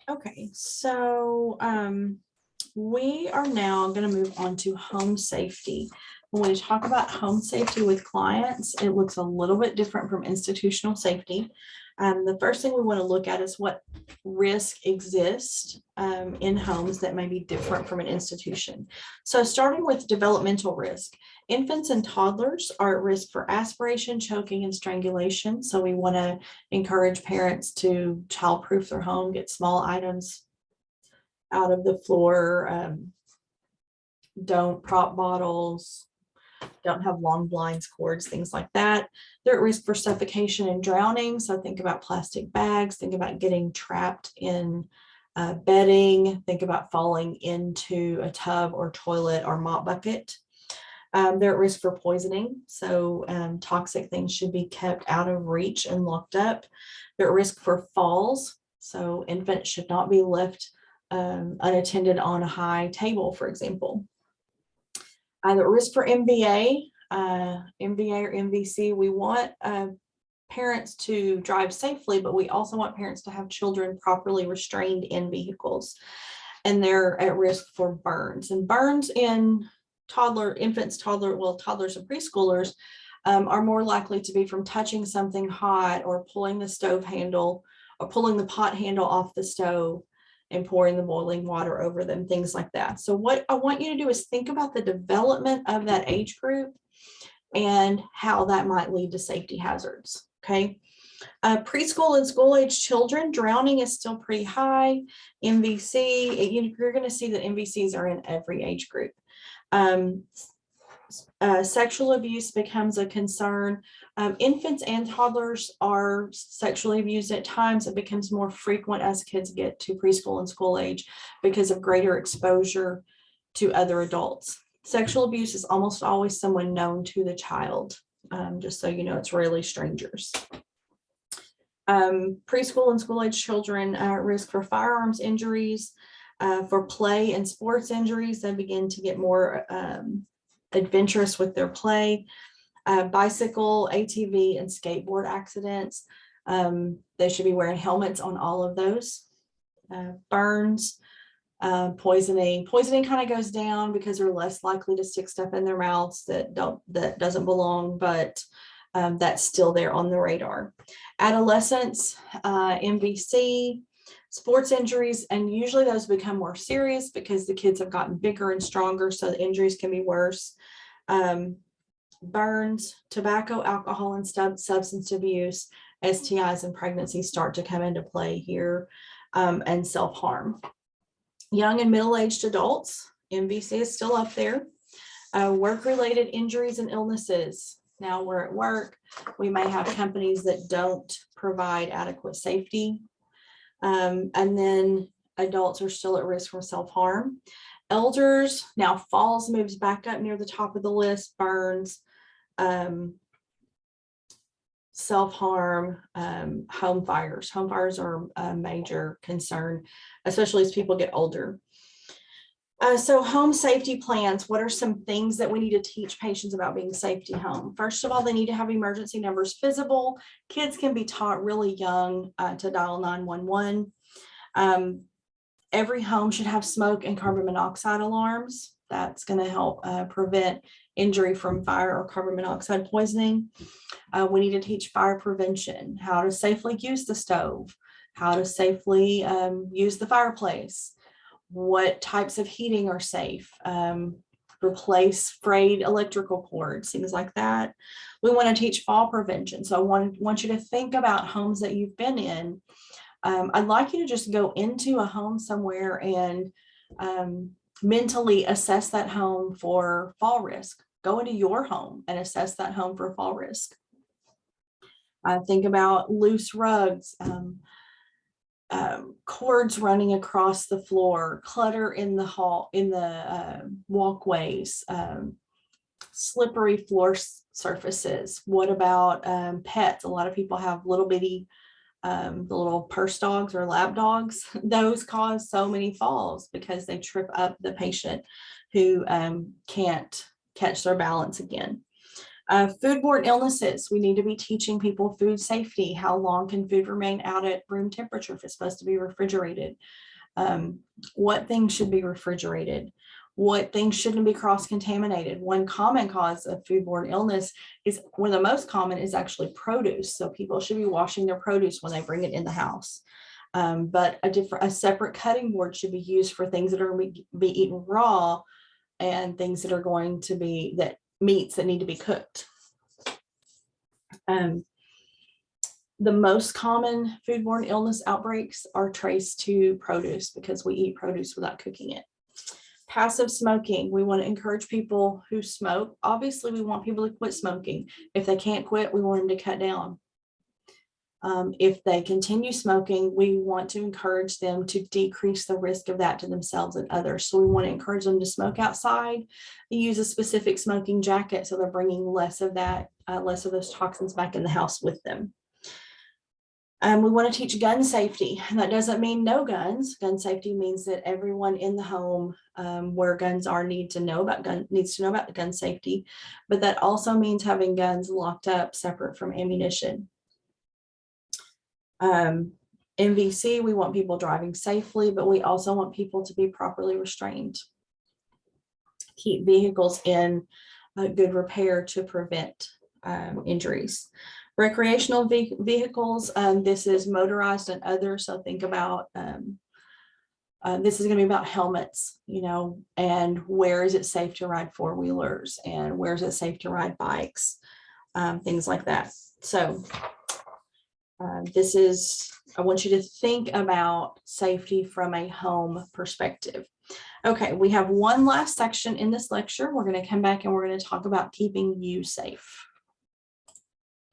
Okay, so we are now going to move on to home safety. When we talk about home safety with clients, it looks a little bit different from institutional safety. The first thing we want to look at is what risk exists in homes that may be different from an institution. So starting with developmental risk, infants and toddlers are at risk for aspiration, choking, and strangulation. So we want to encourage parents to childproof their home, get small items out of the floor, don't prop bottles, don't have long blinds, cords, things like that. They're at risk for suffocation and drowning. So think about plastic bags, think about getting trapped in bedding, think about falling into a tub or toilet or mop bucket. They're at risk for poisoning. So toxic things should be kept out of reach and locked up. They're at risk for falls. So infants should not be left unattended on a high table, for example. The risk for MVA or MVC, we want parents to drive safely, but we also want parents to have children properly restrained in vehicles. And they're at risk for burns. And burns in toddlers and preschoolers are more likely to be from touching something hot or pulling the stove handle or pulling the pot handle off the stove and pouring the boiling water over them, things like that. So what I want you to do is think about the development of that age group and how that might lead to safety hazards, okay? Preschool and school age children, drowning is still pretty high. MVC, you're gonna see that MVCs are in every age group. Sexual abuse becomes a concern. Infants and toddlers are sexually abused at times. It becomes more frequent as kids get to preschool and school age because of greater exposure to other adults. Sexual abuse is almost always someone known to the child, just so you know, it's rarely strangers. Preschool and school age children are at risk for firearms injuries, for play and sports injuries. They begin to get more adventurous with their play. Bicycle, ATV, and skateboard accidents. They should be wearing helmets on all of those. Burns, poisoning. Poisoning kind of goes down because they're less likely to stick stuff in their mouths that doesn't belong, but that's still there on the radar. Adolescents, MVC, sports injuries, and usually those become more serious because the kids have gotten bigger and stronger, so the injuries can be worse. Burns, tobacco, alcohol, and substance abuse, STIs, and pregnancies start to come into play here, and self-harm. Young and middle-aged adults, MVC is still up there. Work-related injuries and illnesses. Now we're at work, we may have companies that don't provide adequate safety. And then adults are still at risk from self-harm. Elders, now falls moves back up near the top of the list, burns, self-harm, home fires. Home fires are a major concern, especially as people get older. So home safety plans, what are some things that we need to teach patients about being safety home? First of all, they need to have emergency numbers visible. Kids can be taught really young to dial 911. Every home should have smoke and carbon monoxide alarms. That's going to help prevent injury from fire or carbon monoxide poisoning. We need to teach fire prevention, how to safely use the stove, how to safely use the fireplace, what types of heating are safe, replace frayed electrical cords, things like that. We want to teach fall prevention. So I want you to think about homes that you've been in. I'd like you to just go into a home somewhere and mentally assess that home for fall risk. Go into your home and assess that home for fall risk. Think about loose rugs, cords running across the floor, clutter in the walkways, slippery floor surfaces. What about pets? A lot of people have little bitty the little purse dogs or lab dogs. Those cause so many falls because they trip up the patient who can't catch their balance again. Foodborne illnesses. We need to be teaching people food safety. How long can food remain out at room temperature if it's supposed to be refrigerated? What things should be refrigerated? What things shouldn't be cross-contaminated? One common cause of foodborne illness is, one of the most common is actually produce. So people should be washing their produce when they bring it in the house. But a separate cutting board should be used for things that are going to be eaten raw and things that are going to be meats that need to be cooked. The most common foodborne illness outbreaks are traced to produce because we eat produce without cooking it. Passive smoking. We want to encourage people who smoke. Obviously, we want people to quit smoking. If they can't quit, we want them to cut down. If they continue smoking, we want to encourage them to decrease the risk of that to themselves and others. So we want to encourage them to smoke outside, use a specific smoking jacket so they're bringing less of that, less of those toxins back in the house with them. We want to teach gun safety. And that doesn't mean no guns. Gun safety means that everyone in the home where guns are needs to know about the gun safety. But that also means having guns locked up separate from ammunition. MVC, we want people driving safely, but we also want people to be properly restrained. Keep vehicles in good repair to prevent injuries. Recreational vehicles, this is motorized and other. So think about, this is going to be about helmets, and where is it safe to ride four-wheelers and where is it safe to ride bikes, things like that. So I want you to think about safety from a home perspective. Okay, we have one last section in this lecture. We're going to come back and we're going to talk about keeping you safe.